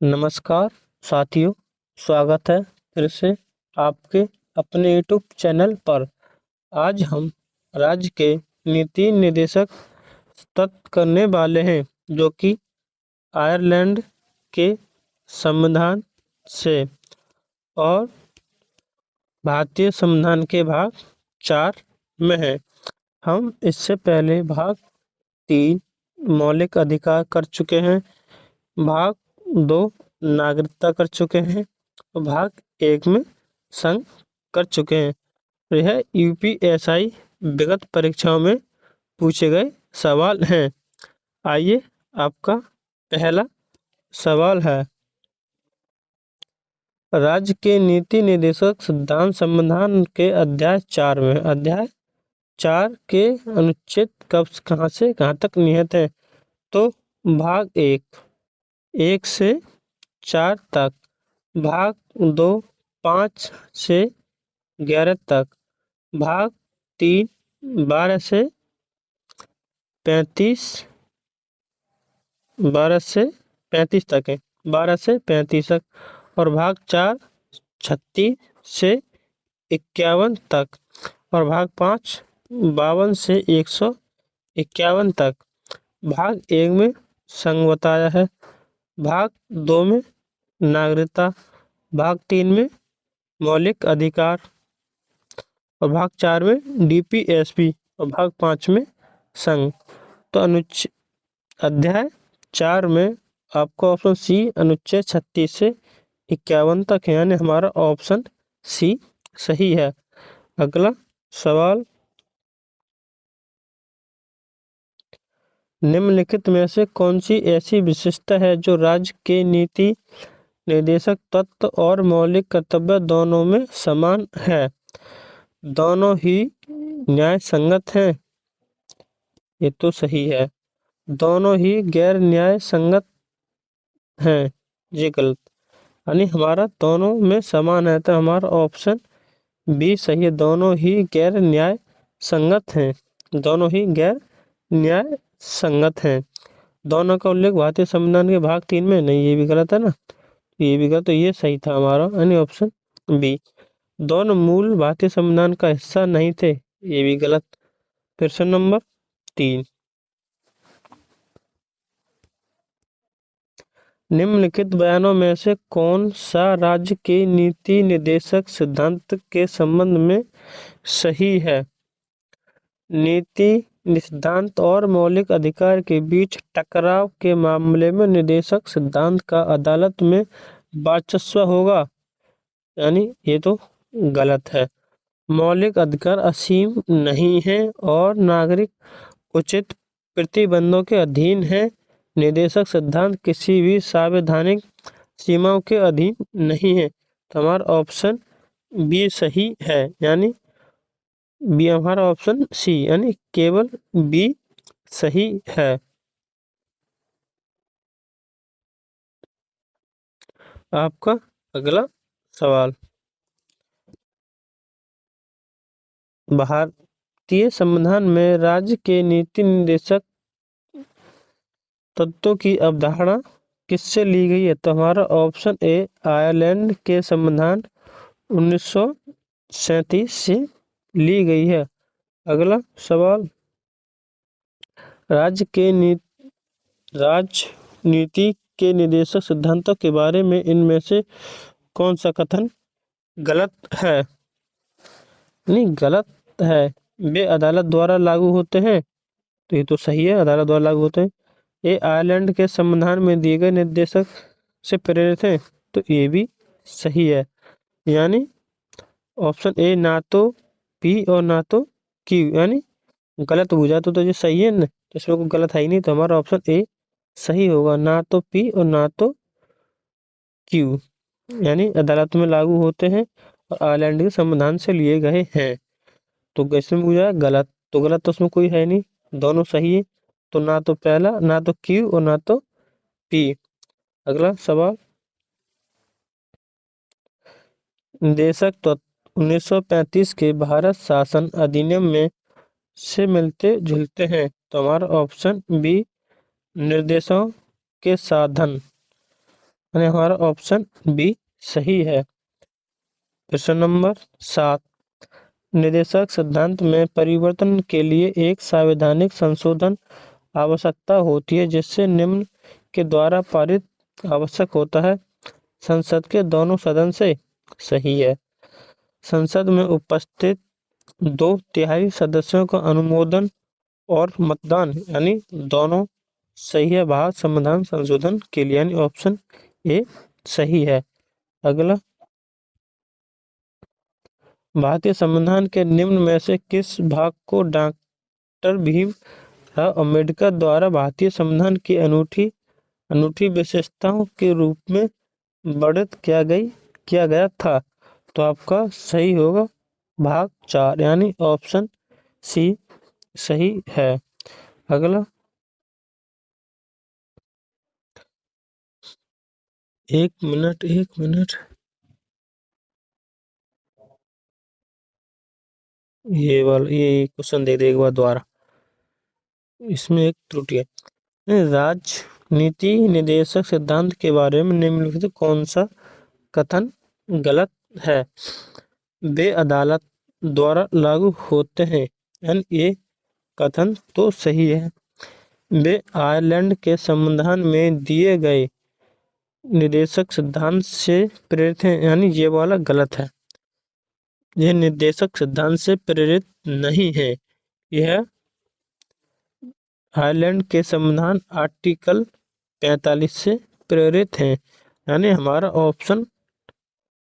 नमस्कार साथियों, स्वागत है फिर से आपके अपने यूट्यूब चैनल पर। आज हम राज्य के नीति निर्देशक तत्व करने वाले हैं, जो कि आयरलैंड के संविधान से और भारतीय संविधान के भाग 4 में है। हम इससे पहले भाग 3 मौलिक अधिकार कर चुके हैं, भाग 2 नागरिकता कर चुके हैं और भाग 1 में संघ कर चुके हैं। यह यूपीएसआई विगत परीक्षाओं में पूछे गए सवाल हैं। आइए, आपका पहला सवाल है, राज्य के नीति निर्देशक सिद्धांत संविधान के अध्याय 4 में अध्याय 4 के अनुच्छेद कहाँ से कहाँ तक निहित है। तो भाग 1 से 4 तक, भाग 2 5 से 11 तक, भाग 3 12 से 35 तक है, 12 से 35 तक, और भाग 4 36 से 51 तक, और भाग 5 52 से 151 तक। भाग 1 में संघ बताया है, भाग 2 में नागरिकता, भाग 3 में मौलिक अधिकार, और भाग 4 में डीपीएसपी, और भाग 5 में संघ। तो अध्याय 4 में आपका ऑप्शन सी अनुच्छेद 36 से 51 तक है, यानी हमारा ऑप्शन सी सही है। अगला सवाल, निम्नलिखित में से कौन सी ऐसी विशेषता है जो राज्य के नीति निर्देशक तत्व और मौलिक कर्तव्य दोनों में समान है? दोनों ही न्याय संगत हैं, ये तो सही है। दोनों ही गैर न्याय संगत हैं, ये गलत, यानी हमारा दोनों में समान है, तो हमारा ऑप्शन बी सही है। दोनों ही गैर न्याय संगत हैं, दोनों ही गैर न्याय संगत हैं। दोनों का उल्लेख भारतीय संविधान के भाग 3 में नहीं, ये भी गलत है ना, ये भी गलत, तो ये सही था हमारा, यानी ऑप्शन बी। दोनों मूल भारतीय संविधान का हिस्सा नहीं थे, ये भी गलत। प्रश्न नंबर 3, निम्नलिखित बयानों में से कौन सा राज्य के नीति निर्देशक सिद्धांत के संबंध में सही है? नीति सिद्धांत और मौलिक अधिकार के बीच टकराव के मामले में निर्देशक सिद्धांत का अदालत में वर्चस्व होगा, यानी ये तो गलत है। मौलिक अधिकार असीम नहीं है और नागरिक उचित प्रतिबंधों के अधीन है। निर्देशक सिद्धांत किसी भी संवैधानिक सीमाओं के अधीन नहीं है, तो हमारा ऑप्शन बी सही है, यानी बी हमारा ऑप्शन सी, यानी केवल बी सही है। आपका अगला सवाल, भारतीय संविधान में राज्य के नीति निर्देशक तत्वों की अवधारणा किससे ली गई है? तो हमारा ऑप्शन ए आयरलैंड के संविधान 1937 से ली गई है। अगला सवाल, राजनीति के निर्देशक सिद्धांतों के बारे में इनमें से कौन सा कथन गलत है? नहीं, गलत है। वे अदालत द्वारा लागू होते हैं, तो ये तो सही है, अदालत द्वारा लागू होते हैं। ये आयरलैंड के संविधान में दिए गए निर्देशक से प्रेरित हैं, तो ये भी सही है, यानी ऑप्शन ए ना तो पी और ना तो क्यू, यानी गलत हो जाए तो ये सही है ना, तो इसमें कोई गलत है ही नहीं, तो हमारा ऑप्शन ए सही होगा, ना तो पी और ना तो क्यू, यानी अदालत में लागू होते हैं और आयरलैंड के संविधान से लिए गए हैं। तो इसमें पूछा गलत, तो गलत तो उसमें कोई है नहीं, दोनों सही है, तो ना तो पहला, ना तो क्यू और ना तो पी। अगला सवाल, निदेशक तत्व 1935 के भारत शासन अधिनियम में से मिलते जुलते हैं, तो हमारा ऑप्शन बी निर्देशों के साधन, यानी हमारा ऑप्शन बी सही है। प्रश्न नंबर 7, निर्देशक सिद्धांत में परिवर्तन के लिए एक संवैधानिक संशोधन आवश्यकता होती है जिससे निम्न के द्वारा पारित आवश्यक होता है। संसद के दोनों सदन से। सही है। संसद में उपस्थित 2/3 सदस्यों का अनुमोदन और मतदान यानी दोनों सही है भारत संविधान संशोधन के लिए, यानी ऑप्शन ए सही है। अगला, भारतीय संविधान के निम्न में से किस भाग को डॉक्टर भीमराव अम्बेडकर द्वारा भारतीय संविधान की अनूठी विशेषताओं के रूप में वर्णित किया गया था? तो आपका सही होगा भाग 4 यानी ऑप्शन सी सही है। अगला, एक मिनट ये क्वेश्चन दे दे एक बार दोबारा, इसमें एक त्रुटि है। राजनीति निर्देशक सिद्धांत के बारे में निम्नलिखित कौन सा कथन गलत है? वे अदालत द्वारा लागू होते हैं, यानी ये कथन तो सही है। वे आयरलैंड के संविधान में दिए गए निर्देशक सिद्धांत से प्रेरित हैं, यानी ये वाला गलत है। यह निर्देशक सिद्धांत से प्रेरित नहीं है, यह आयरलैंड के संविधान आर्टिकल 45 से प्रेरित है, यानी हमारा ऑप्शन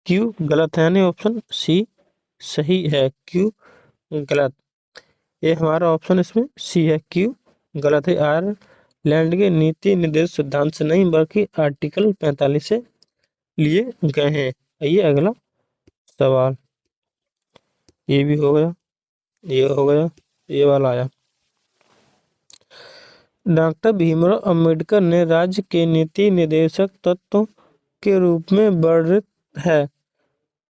क्यू गलत है, यानी ऑप्शन सी सही है, क्यू गलत। ये हमारा ऑप्शन इसमें सी है, क्यू गलत है। आयरलैंड के नीति निर्देश सिद्धांत से नहीं बल्कि आर्टिकल 45 से लिए गए हैं। आइए अगला सवाल, ये भी हो गया, ये हो गया, ये वाला आया। डॉक्टर भीमराव अंबेडकर ने राज्य के नीति निर्देशक तत्वों के रूप में वर्णित है।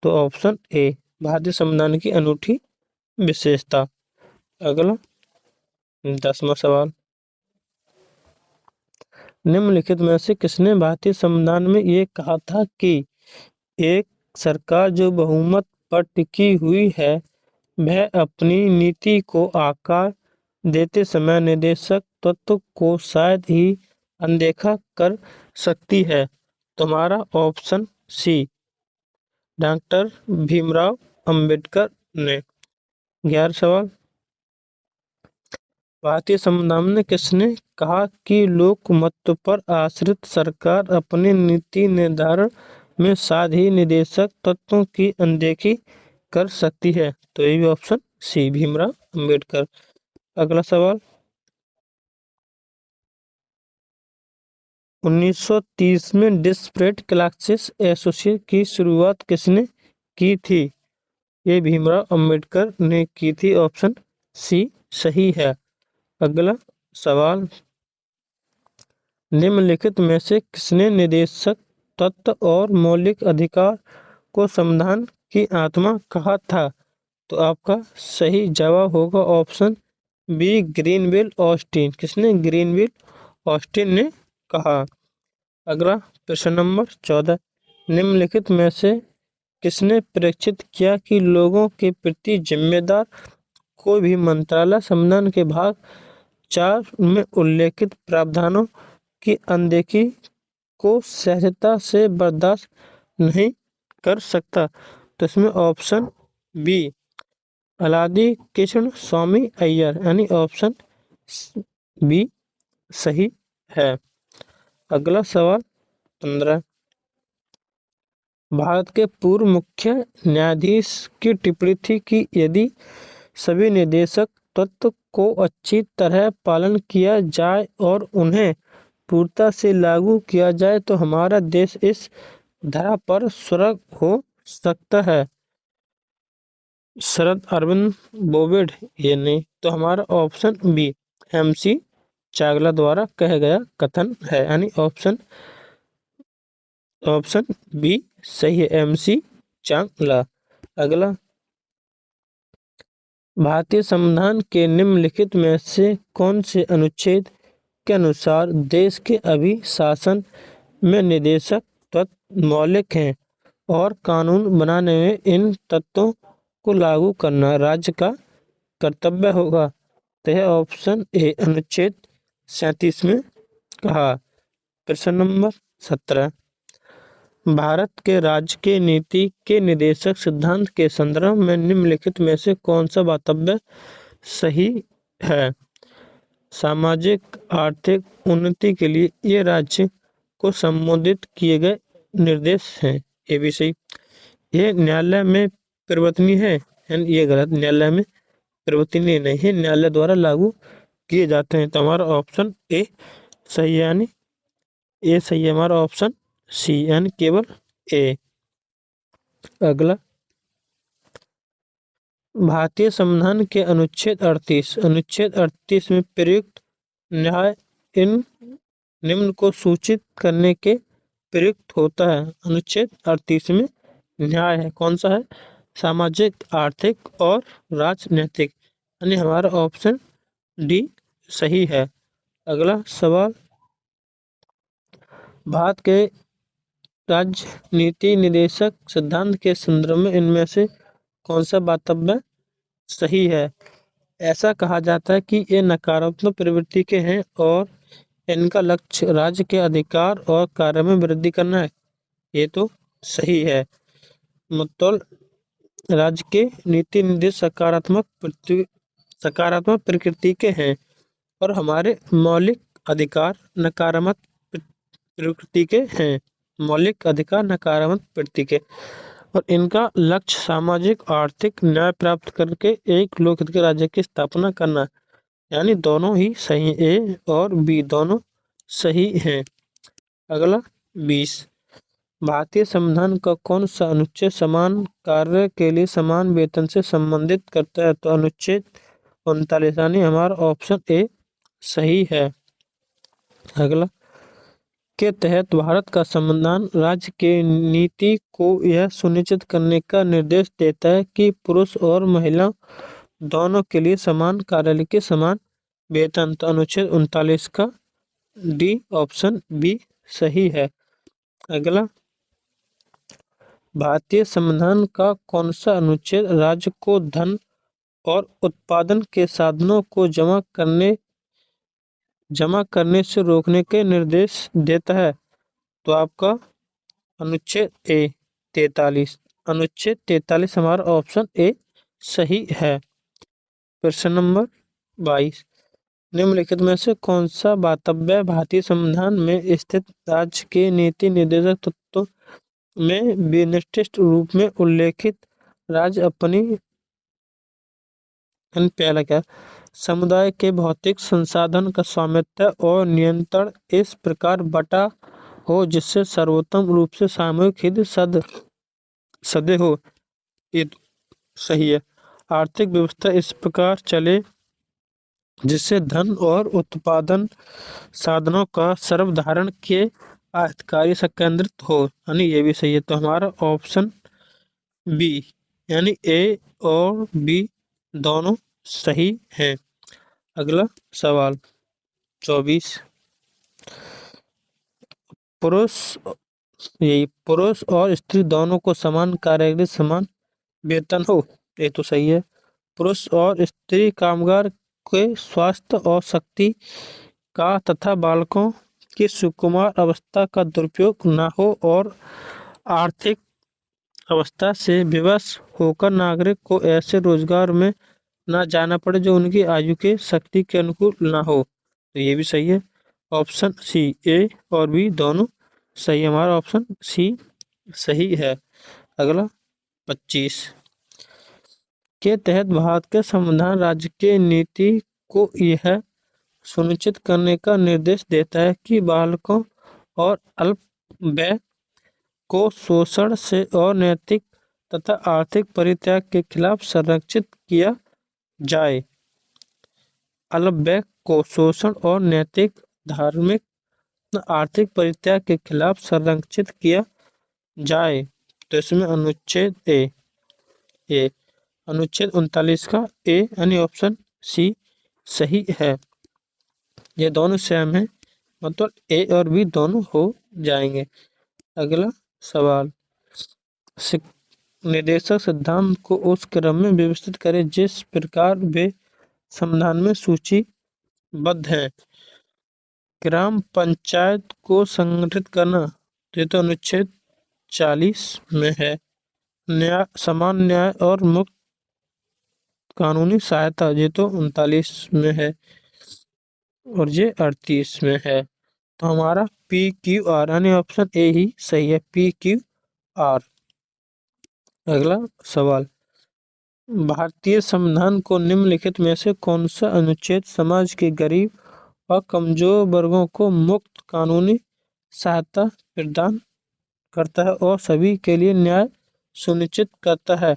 तो ऑप्शन ए भारतीय संविधान की अनूठी विशेषता। अगला 10वां सवाल, निम्नलिखित में से किसने भारतीय संविधान में ये कहा था कि एक सरकार जो बहुमत पर टिकी हुई है वह अपनी नीति को आकार देते समय निर्देशक तत्व को शायद ही अनदेखा कर सकती है? तुम्हारा option C doctor Bhimrao Ambedkar ने। 11 सवाल, भारतीय संविधान में किसने कहा कि लोकमत पर आश्रित सरकार अपने नीति निर्धारण में शायद ही निर्देशक तत्वों की अनदेखी कर सकती है? तो ये भी ऑप्शन सी भीमराव अंबेडकर। अगला सवाल, 1930 में डिस्परेट क्लासेस एसोसिएशन की शुरुआत किसने की थी? ये भीमराव अंबेडकर ने की थी, ऑप्शन सी सही है। अगला सवाल, निम्नलिखित में से किसने निर्देशक तत्व और मौलिक अधिकार को संविधान की आत्मा कहा था? तो आपका सही जवाब होगा ऑप्शन बी ग्रीनविल ऑस्टिन। किसने? ग्रीनविल ऑस्टिन ने कहा। अगला प्रश्न नंबर 14, निम्नलिखित में से किसने प्रेक्षित किया कि लोगों के प्रति जिम्मेदार कोई भी मंत्रालय संविधान के भाग 4 में उल्लेखित प्रावधानों की अनदेखी को सहजता से बर्दाश्त नहीं कर सकता? तो इसमें ऑप्शन बी अलादी कृष्ण स्वामी अय्यर, यानी ऑप्शन बी सही है। अगला सवाल 15, भारत के पूर्व मुख्य न्यायाधीश की टिप्पणी थी कि यदि सभी निर्देशक तत्व को अच्छी तरह पालन किया जाए और उन्हें पूर्णता से लागू किया जाए तो हमारा देश इस धरा पर स्वर्ग हो सकता है। शरद अरविंद बोबेड ये नहीं, तो हमारा ऑप्शन बी MC चावला द्वारा कहा गया कथन है, यानी ऑप्शन बी सही है, MC चावला। अगला, भारतीय संविधान के निम्नलिखित में से कौन से अनुच्छेद के अनुसार देश के अभिशासन में निर्देशक तत्व मौलिक हैं और कानून बनाने में इन तत्वों को लागू करना राज्य का कर्तव्य होगा। तो यह ऑप्शन ए अनुच्छेद 37 में कहा। प्रश्न नंबर 17, भारत के राज्य के नीति के निर्देशक सिद्धांत के संदर्भ में निम्नलिखित में से कौन सा वास्तव्य सही है? सामाजिक आर्थिक उन्नति के लिए ये राज्य को संबोधित किए गए निर्देश हैं। ये भी सही। ये न्यायालय में परिवर्तनीय है, यानी ये गलत। न्यायालय में परिवर्तनीय नहीं है, न्यायालय द्वारा लागू किए जाते हैं। तो हमारा ऑप्शन ए सही है, यानी ए सही है हमारा ऑप्शन सी, यानी केवल ए। अगला, भारतीय संविधान के अनुच्छेद 38 में प्रयुक्त न्याय इन निम्न को सूचित करने के प्रयुक्त होता है। अनुच्छेद 38 में न्याय है, कौन सा है? सामाजिक, आर्थिक और राजनीतिक, यानी हमारा ऑप्शन डी सही है। अगला सवाल, भारत के राज्य नीति निर्देशक सिद्धांत के संदर्भ में इनमें से कौन सा वास्तव्य सही है? ऐसा कहा जाता है कि ये नकारात्मक प्रवृत्ति के हैं और इनका लक्ष्य राज्य के अधिकार और कार्य में वृद्धि करना है। ये तो सही है। मतलब राज्य के नीति निर्देश सकारात्मक प्रकृति के हैं और हमारे मौलिक अधिकार नकारात्मक प्रकृति के हैं। मौलिक अधिकार नकारात्मक प्रकृति के, और इनका लक्ष्य सामाजिक आर्थिक न्याय प्राप्त करके एक लोकहित के राज्य की स्थापना करना, यानी दोनों ही सही, ए और बी दोनों सही हैं। अगला 20, भारतीय संविधान का कौन सा अनुच्छेद समान कार्य के लिए समान वेतन से संबंधित करता है? तो अनुच्छेद 39, यानी हमारा ऑप्शन ए सही है। अगला, के तहत भारत का संविधान राज्य के नीति को यह सुनिश्चित करने का निर्देश देता है कि पुरुष और महिला दोनों के लिए समान कार्यालय के समान वेतन। तो अनुच्छेद 39 का डी ऑप्शन बी सही है। अगला, भारतीय संविधान का कौन सा अनुच्छेद राज्य को धन और उत्पादन के साधनों को जमा करने से रोकने के निर्देश देता है? तो आपका अनुच्छेद 43 हमारा ऑप्शन ए सही है। प्रश्न नंबर 22, निम्नलिखित में से कौन सा वास्तव्य भारतीय संविधान में स्थित राज्य के नीति निर्देशक तत्वों में विनिर्दिष्ट रूप में उल्लेखित राज्य अपनी पहला क्या, समुदाय के भौतिक संसाधन का स्वामित्व और नियंत्रण इस प्रकार बटा हो जिससे सर्वोत्तम रूप से सामूहिक हित सदे हो। ये सही है। आर्थिक व्यवस्था इस प्रकार चले जिससे धन और उत्पादन साधनों का सर्वधारण के अधिकारी से केंद्रित हो, यानी ये भी सही है। तो हमारा ऑप्शन बी, यानी ए और बी दोनों सही है। अगला सवाल 24, पुरुष और स्त्री दोनों को समान कार्य के लिए समान वेतन हो, ये तो सही है। पुरुष और स्त्री कामगार के स्वास्थ्य और शक्ति का तथा बालकों की सुकुमार अवस्था का दुरुपयोग न हो और आर्थिक अवस्था से विवश होकर नागरिक को ऐसे रोजगार में न जाना पड़े जो उनकी आयु के शक्ति के अनुकूल ना हो। तो ये भी सही है। ऑप्शन सी, ए और बी दोनों सही है। हमारा ऑप्शन सी सही है। अगला 25 के तहत भारत के संविधान राज्य के नीति को यह सुनिश्चित करने का निर्देश देता है कि बालकों और अल्पवयस्क को शोषण से और नैतिक तथा आर्थिक परित्याग के खिलाफ संरक्षित किया जाए। अल्पवयस्क को शोषण और नैतिक, धार्मिक, आर्थिक परित्याग के खिलाफ संरक्षित किया जाए। तो इसमें अनुच्छेद अनुच्छेद 39 का ए यानी ऑप्शन सी सही है। ये दोनों सेम है, मतलब ए और बी दोनों हो जाएंगे। अगला सवाल, निदेशक सिद्धांत को उस क्रम में व्यवस्थित करें जिस प्रकार वे संविधान में सूचीबद्ध हैं। ग्राम पंचायत को संगठित करना, ये तो अनुच्छेद 40 में है। न्याय, समान न्याय और मुक्त कानूनी सहायता, ये तो 39 में है और ये 38 में है। तो हमारा PQR यानी ऑप्शन ए ही सही है, PQR। अगला सवाल, भारतीय संविधान को निम्नलिखित में से कौन सा अनुच्छेद समाज के गरीब और कमजोर वर्गों को मुक्त कानूनी सहायता प्रदान करता है और सभी के लिए न्याय सुनिश्चित करता है?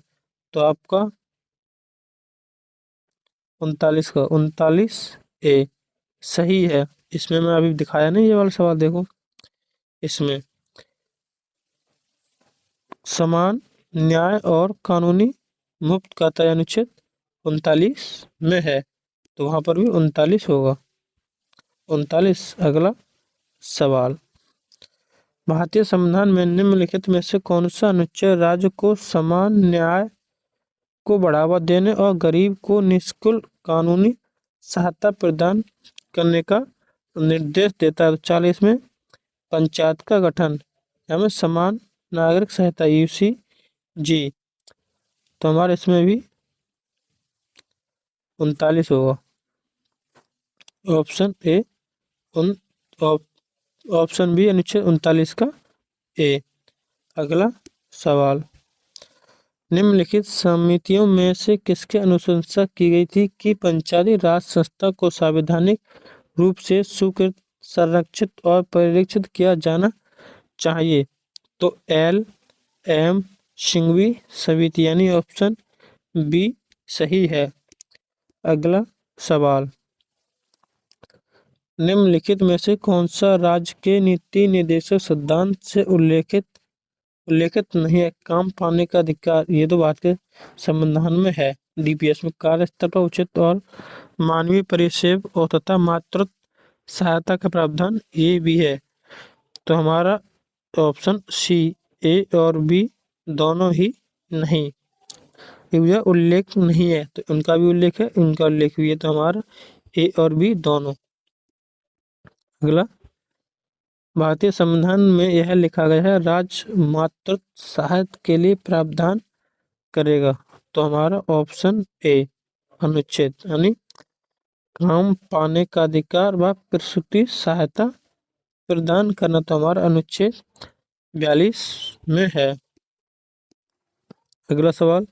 तो आपका 39 का 39A सही है। इसमें मैं अभी दिखाया नहीं, ये वाला सवाल देखो, इसमें समान न्याय और कानूनी मुक्त करता है अनुच्छेद 39 में है, तो वहां पर भी 39 होगा, 39। अगला सवाल, भारतीय संविधान में निम्नलिखित में से कौन सा अनुच्छेद राज्य को समान न्याय को बढ़ावा देने और गरीब को निःशुल्क कानूनी सहायता प्रदान करने का निर्देश देता है? 40 में पंचायत का गठन, हमें समान नागरिक सहायता UCG, तो हमारे इसमें भी 39 होगा, ऑप्शन ए, ऑप्शन बी अनुच्छेद 39 का ए। अगला सवाल, निम्नलिखित समितियों में से किसकी अनुशंसा की गई थी कि पंचायती राज संस्था को संवैधानिक रूप से स्वीकृत, संरक्षित और परिरक्षित किया जाना चाहिए? तो LM सिंघवी समिति यानी ऑप्शन बी सही है। अगला सवाल, निम्नलिखित में से कौन सा राज्य के नीति निर्देशक सिद्धांत से उल्लेखित नहीं है? काम पाने का अधिकार, ये तो बात के संविधान में है, DPS में कार्य स्तर पर उचित और मानवीय परिसेव और तथा मातृत्व सहायता का प्रावधान, ये भी है। तो हमारा ऑप्शन सी, A और B दोनों ही नहीं, यह उल्लेख नहीं है, तो उनका भी उल्लेख है, उनका उल्लेख भी है, तो हमारा A और B दोनों। अगला, भारतीय संविधान में यह लिखा गया है राज्य मातृत्व सहायता के लिए प्रावधान करेगा, तो हमारा ऑप्शन ए अनुच्छेद यानी काम पाने का अधिकार व प्रसूति सहायता प्रदान करना, तो हमारा अनुच्छेद 42 में है। अगला सवाल,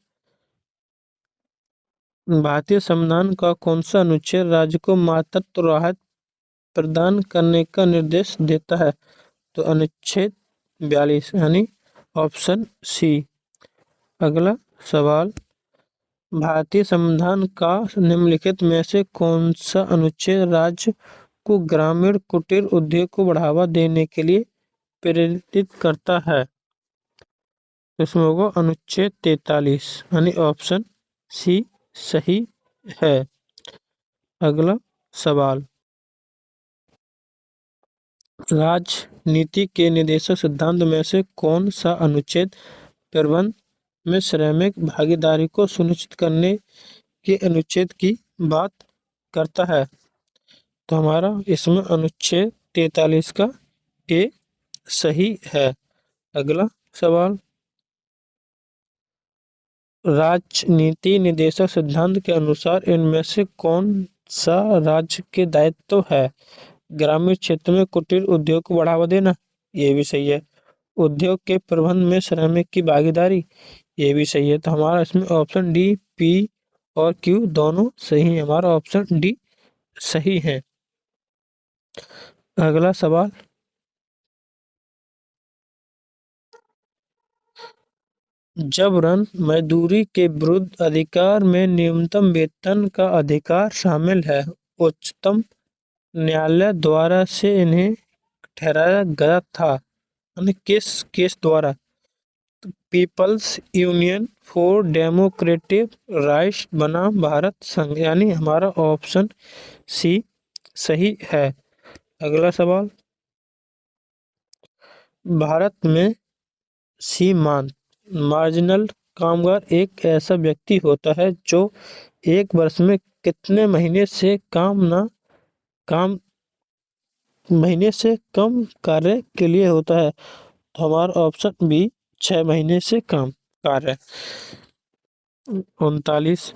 भारतीय संविधान का कौन सा अनुच्छेद राज्य को मातृत्व राहत प्रदान करने का निर्देश देता है? तो अनुच्छेद 42 यानी ऑप्शन सी। अगला सवाल, भारतीय संविधान का निम्नलिखित में से कौन सा अनुच्छेद राज्य को ग्रामीण कुटीर उद्योग को बढ़ावा देने के लिए प्रेरित करता है? इसमें होगा अनुच्छेद 43 यानी ऑप्शन सी सही है। अगला सवाल, राजनीति के निर्देशक सिद्धांत में से कौन सा अनुच्छेद प्रबंध में श्रमिक भागीदारी को सुनिश्चित करने के अनुच्छेद की बात करता है? तो हमारा इसमें अनुच्छेद 43 का ए सही है। अगला सवाल, राजनीति निर्देशक सिद्धांत के अनुसार इनमें से कौन सा राज्य के दायित्व है? ग्रामीण क्षेत्र में कुटीर उद्योग को बढ़ावा देना, ये भी सही है। उद्योग के प्रबंध में श्रमिक की भागीदारी, ये भी सही है। तो हमारा इसमें ऑप्शन डी, P और Q दोनों सही है, हमारा ऑप्शन डी सही है। अगला सवाल, जबरन मजदूरी के विरुद्ध अधिकार में न्यूनतम वेतन का अधिकार शामिल है, उच्चतम न्यायालय द्वारा से इन्हें ठहराया गया था, किस केस द्वारा? People's union for democratic rights बनाम भारत संघ, यानी हमारा ऑप्शन सी सही है। अगला सवाल, भारत में सीमांत मार्जिनल कामगार एक ऐसा व्यक्ति होता है जो एक वर्ष में कितने महीने से कम कार्य के लिए होता है। तो हमारा ऑप्शन बी 6 महीने से कम कार्य। 39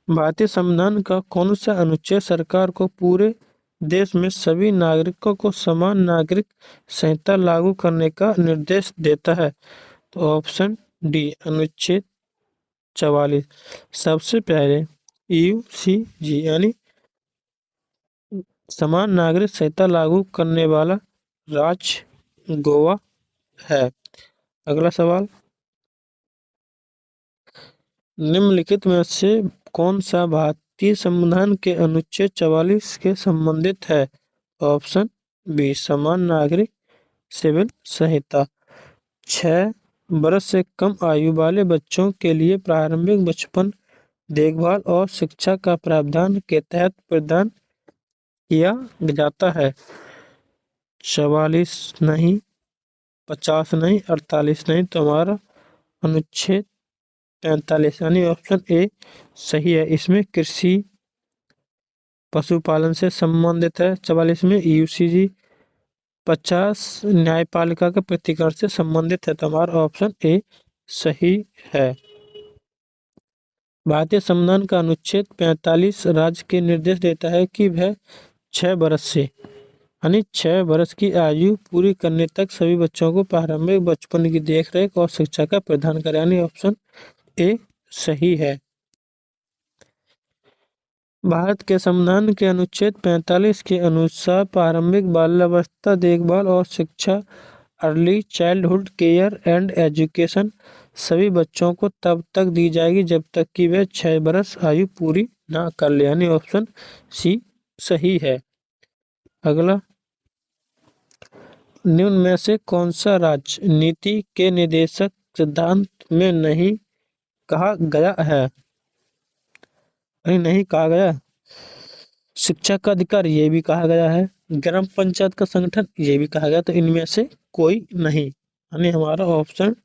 भारतीय संविधान का कौन सा अनुच्छेद सरकार को पूरे देश में सभी नागरिकों को समान नागरिक संहिता लागू करने का निर्देश देता है। तो ऑप्शन डी अनुच्छेद 44। सबसे पहले यूसीजी यानी समान नागरिक संहिता लागू करने वाला राज्य गोवा है। अगला सवाल, निम्नलिखित में से कौन सा भारतीय संविधान के अनुच्छेद 44 के संबंधित है। ऑप्शन बी समान नागरिक सिविल संहिता। 6 वर्ष से कम आयु वाले बच्चों के लिए प्रारंभिक बचपन देखभाल और शिक्षा का प्रावधान के तहत प्रदान किया जाता है। 44 नहीं, 50 नहीं, 48 नहीं, तो हमारा अनुच्छेद 43 यानी ऑप्शन ए सही है। इसमें कृषि पशुपालन से संबंधित है। 44 में यूसीजी। 50 न्यायपालिका के प्रतिकरण से संबंधित है। तो हमारा ऑप्शन ए सही है। भारतीय संविधान का अनुच्छेद 45 राज्य के निर्देश देता है कि वह 6 वर्ष से यानी 6 वर्ष की आयु पूरी करने तक सभी बच्चों को प्रारंभिक बचपन की देखरेख और शिक्षा का प्रदान करे यानी ऑप्शन ए सही है। भारत के संविधान के अनुच्छेद 45 के अनुसार प्रारंभिक बाल्यावस्था देखभाल और शिक्षा early childhood care and education सभी बच्चों को तब तक दी जाएगी जब तक कि वे 6 वर्ष आयु पूरी ना कर ले यानी ऑप्शन सी सही है। अगला, निम्न में से कौन सा राज्य नीति के निर्देशक सिद्धांत में नहीं कहा गया है। नहीं कहा गया। शिक्षा का अधिकार ये भी कहा गया है, ग्राम पंचायत का संगठन ये भी कहा गया, तो इनमें से कोई नहीं यानी हमारा ऑप्शन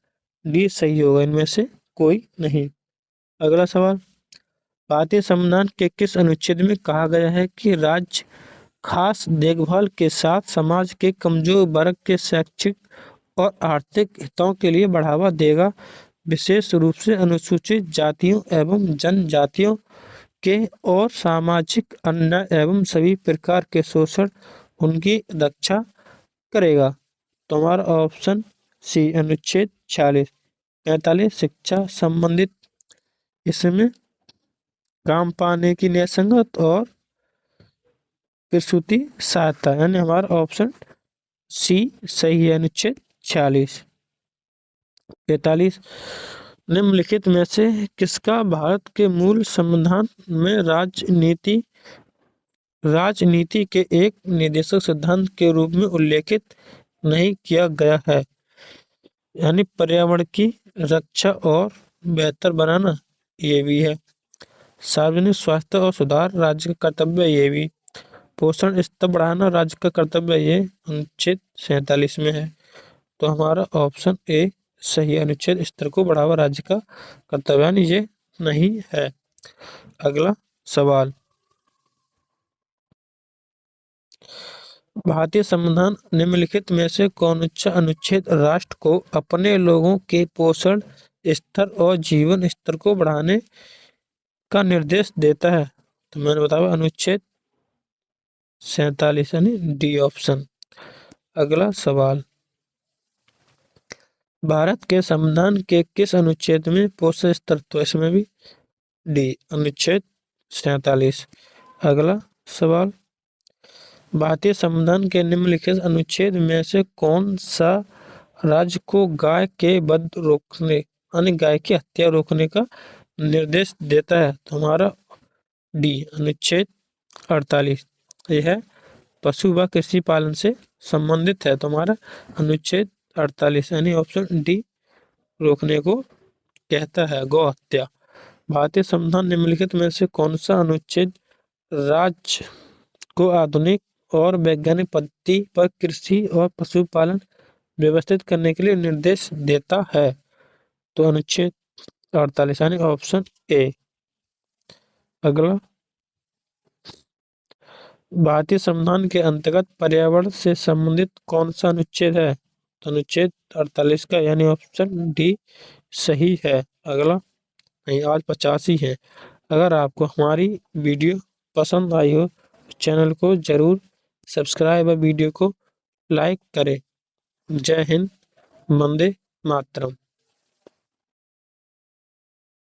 डी सही होगा, इनमें से कोई नहीं। अगला सवाल, भारतीय संविधान के किस अनुच्छेद में कहा गया है कि राज्य खास देखभाल के साथ समाज के कमजोर वर्ग के शैक्षिक और आर्थिक हितों के लिए बढ़ावा देगा, विशेष रूप से अनुसूचित जातियों एवं जनजातियों के और सामाजिक अन्याय एवं सभी प्रकार के शोषण उनकी रक्षा करेगा। तो हमारा ऑप्शन सी अनुच्छेद 46 शिक्षा संबंधित, इसमें काम पाने की न्यायसंगत और प्रसूति सहायता यानी हमारा ऑप्शन सी सही है अनुच्छेद 46। 45 निम्नलिखित में से किसका भारत के मूल संविधान में राजनीति के एक निर्देशक सिद्धांत के रूप में उल्लेखित नहीं किया गया है। यानी पर्यावरण की रक्षा और बेहतर बनाना ये भी है, सार्वजनिक स्वास्थ्य और सुधार राज्य का कर्तव्य ये भी, पोषण स्तर बढ़ाना राज्य का कर्तव्य ये अनुच्छेद 47 में है। तो हमारा ऑप्शन ए सही अनुच्छेद स्तर को बढ़ावा राज्य का कर्तव्य यानी ये नहीं है। अगला सवाल, भारतीय संविधान निम्नलिखित में से कौन सा अनुच्छेद राष्ट्र को अपने लोगों के पोषण स्तर और जीवन स्तर को बढ़ाने का निर्देश देता है। तो मैंने बताया अनुच्छेद 47 यानी डी ऑप्शन। अगला सवाल, भारत के संविधान के किस अनुच्छेद में पोषण स्तर, तो इसमें भी डी अनुच्छेद 47। अगला सवाल, भारतीय संविधान के निम्नलिखित अनुच्छेद में से कौन सा राज्य को गाय के वध रोकने यानी गाय की हत्या रोकने का निर्देश देता है। तो हमारा डी अनुच्छेद 48 यह है पशु व कृषि पालन से संबंधित है। तो हमारा अनुच्छेद 48 यानी ऑप्शन डी रोकने को कहता है गौ हत्या। भारतीय संविधान निम्नलिखित में से कौन सा अनुच्छेद राज्य को आधुनिक और वैज्ञानिक पद्धति पर कृषि और पशुपालन व्यवस्थित करने के लिए निर्देश देता है। तो अनुच्छेद 48 यानी ऑप्शन ए। अगला, भारतीय संविधान के अंतर्गत पर्यावरण से संबंधित कौन सा अनुच्छेद है? तो अनुच्छेद 48 का यानी ऑप्शन डी सही है। अगला, नहीं आज 50 ही है। अगर आपको हमारी वीडियो पसंद आई हो चैनल को जरूर सब्सक्राइब और वीडियो को लाइक करें। जय हिंद, वंदे मातरम।